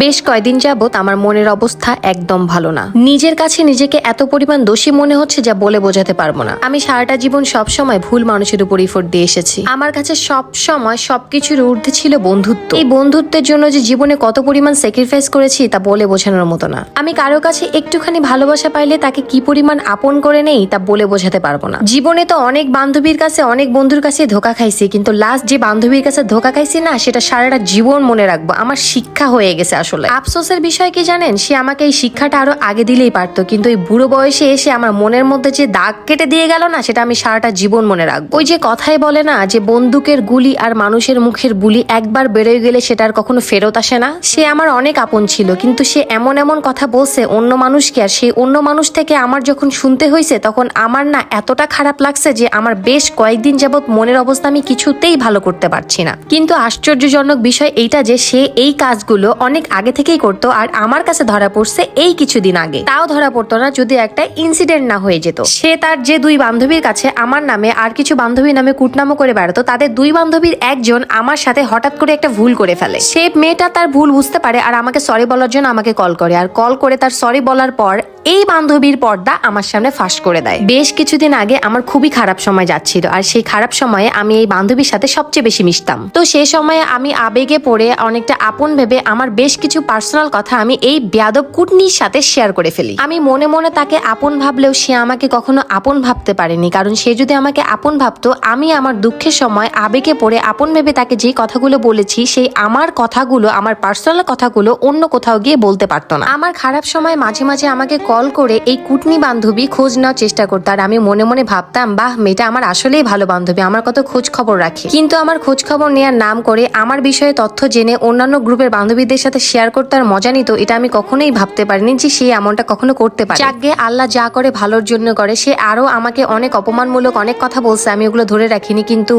বেশ কয়দিন যাবত আমার মনের অবস্থা একদম ভালো না। নিজের কাছে নিজেকে এত পরিমাণ দোষী মনে হচ্ছে যা বলে বোঝাতে পারবো না। আমি সারাটা জীবন সবসময় ভুল মানুষের উপর ইফোর্ট দিয়ে এসেছি। আমার কাছে সব সময় সবকিছুর ঊর্ধ্বে ছিল বন্ধুত্ব। এই বন্ধুত্বের জন্য যে জীবনে কত পরিমাণ স্যাক্রিফাইস করেছি তা বলে বোঝানোর মতো না। আমি কারো কাছে একটুখানি ভালোবাসা পাইলে তাকে কি পরিমাণ আপন করে নেই তা বলে বোঝাতে পারবো না। জীবনে তো অনেক বান্ধবীর কাছে অনেক বন্ধুর কাছে ধোকা খাইছি, কিন্তু লাস্ট যে বান্ধবীর কাছে ধোকা খাইছি না, সেটা সারাটা জীবন মনে রাখবো। আমার শিক্ষা হয়ে গেছে। আসলে আফসোসের বিষয় কি জানেন, সে আমাকে এই শিক্ষাটা আরো আগে দিলেই পারতো, কিন্তু এই বুড়ো বয়সে এসে আমার মনের মধ্যে যে দাগ কেটে দিয়ে গেল না, সেটা আমি সারাটা জীবন মনে রাখবো। ওই যে কথাই বলে না যে বন্দুকের গুলি আর মানুষের মুখের বুলি একবার বেরোয় গেলে সেটা আর কখনো ফেরত আসে না। সে আমার অনেক আপন ছিল, কিন্তু সে এমন এমন কথা বলছে অন্য মানুষকে, আর সেই অন্য মানুষ থেকে আমার যখন শুনতে হয়েছে তখন আমার না এতটা খারাপ লাগছে যে আমার বেশ কয়েকদিন যাবত মনের অবস্থা আমি কিছুতেই ভালো করতে পারছি না। কিন্তু আশ্চর্যজনক বিষয় এইটা যে সে এই কাজগুলো অনেক আগে থেকেই করতো, আর আমার কাছে ধরা পড়ছে এই কিছুদিন আগে। তাও ধরা পড়তো না যদি একটা ইনসিডেন্ট না হয়ে যেত। সে তার যে দুই বান্ধবীর কাছে আমার নামে আর কিছু বান্ধবীর নামে কুটনামো করে বেড়াতো, তাদের দুই বান্ধবীর একজন আমার সাথে হঠাৎ করে একটা ভুল করে ফেলে। সে মেয়েটা তার ভুল বুঝতে পারে আর আমাকে সরি বলার জন্য আমাকে কল করে, আর কল করে তার সরি বলার পর এই বান্ধবীর পর্দা আমার সামনে ফাঁস করে দেয়। বেশ কিছুদিন আগে আমার খুবই খারাপ সময় যাচ্ছিল, আর সেই খারাপ সময়ে আমি এই বান্ধবীর সাথে সবচেয়ে বেশি মিশতাম। তো সেই সময়ে আমি আবেগে পড়ে অনেকটা আপন ভেবে আমার বেশ কিছু পার্সোনাল কথা আমি এই বেয়াদব কুটনির সাথে শেয়ার করে ফেলি। আমি মনে মনে তাকে আপন ভাবলেও সে আমাকে কখনো আপন ভাবতে পারেনি, কারণ সে যদি আমাকে আপন ভাবতো, আমি আমার দুঃখের সময় আবেগে পড়ে আপন ভেবে তাকে যে কথাগুলো বলেছি, সেই আমার কথাগুলো, আমার পার্সোনাল কথাগুলো অন্য কোথাও গিয়ে বলতে পারতো না। আমার খারাপ সময় মাঝে মাঝে আমাকে কল করে এই কুটনি বান্ধবী খোঁজ নেওয়ার চেষ্টা করতো, আর আমি মনে মনে ভাবতাম বাহ, মেয়েটা আমার আসলেই ভালো বান্ধবী, আমার কত খোঁজ খবর রাখে। কিন্তু আমার খোঁজ খবর নেওয়ার নাম করে আমার বিষয়ে তথ্য জেনে অন্যান্য গ্রুপের বান্ধবীদের সাথে শেয়ার করতে আর মজা নিত, এটা আমি কখনোই ভাবতে পারিনি যে সে এমনটা কখনো করতে পারে। যাকে আল্লাহ যা করে ভালোর জন্য করে। সে আরো আমাকে অনেক অপমানমূলক অনেক কথা বলছে, আমি ওগুলো ধরে রাখিনি, কিন্তু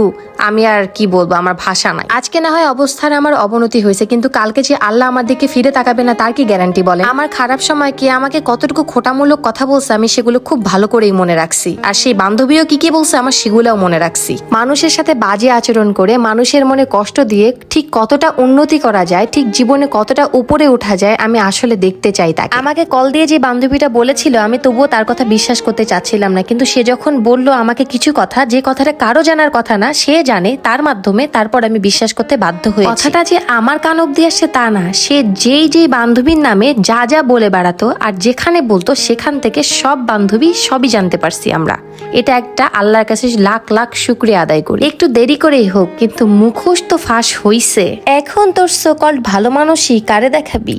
আমি আর কি বলবো, আমার ভাষা নাই। আজকে না হয় অবস্থার আমার অবনতি হয়েছে, কিন্তু কালকে যে আল্লাহ আমার দিকে ফিরে তাকাবে না তার কি গ্যারান্টি বলে? আমার খারাপ সময় কে আমাকে কতটুকু খোটামূলক কথা বলছে আমি সেগুলো খুব ভালো করেই মনে রাখছি, আর সেই বান্ধবীও কি কি বলছে আমার সেগুলোও মনে রাখছি। মানুষের সাথে বাজে আচরণ করে মানুষের মনে কষ্ট দিয়ে ঠিক কতটা উন্নতি করা যায়, ঠিক জীবনে কতটা উপরে ওঠা যায়, আমি আসলে দেখতে চাই তাকে। আমাকে কল দিয়ে যে বান্ধবীটা বলেছিল, আমি তবুও তার কথা বিশ্বাস করতে চাচ্ছিলাম না, কিন্তু সে যখন বলল আমাকে কিছু কথা, যে কথাটা কারো জানার কথা না, সে জানে তার মাধ্যমে, তারপর আমি বিশ্বাস করতে বাধ্য হয়েছি। কথাটা যে আমার কান অব্দি আসছে তা না, সে যেই বান্ধবীর নামে যা যা বলে বেড়াতো আর যেখানে বলতো সেখান থেকে সব বান্ধবী সবই জানতে পারছি আমরা। এটা একটা আল্লাহর কাছে লাখ লাখ শুকরিয়া আদায় করি। একটু দেরি করেই হোক, কিন্তু মুখোশ তো ফাঁস হইছে। এখন তোর সো কল্ড ভালো মানুষই কারে দেখাবি?